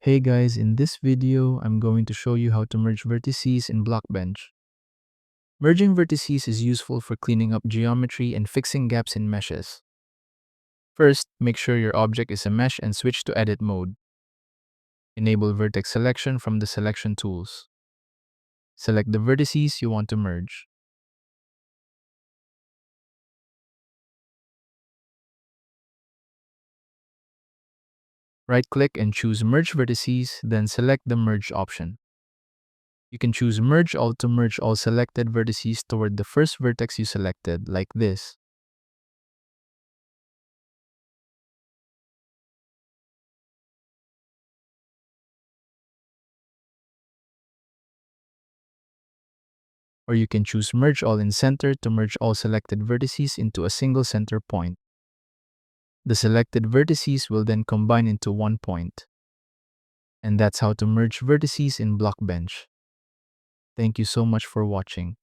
Hey guys, in this video, I'm going to show you how to merge vertices in Blockbench. Merging vertices is useful for cleaning up geometry and fixing gaps in meshes. First, make sure your object is a mesh and switch to edit mode. Enable vertex selection from the selection tools. Select the vertices you want to merge. Right-click and choose Merge Vertices, then select the Merge option. You can choose Merge All to merge all selected vertices toward the first vertex you selected, like this. Or you can choose Merge All in Center to merge all selected vertices into a single center point. The selected vertices will then combine into one point. And that's how to merge vertices in Blockbench. Thank you so much for watching.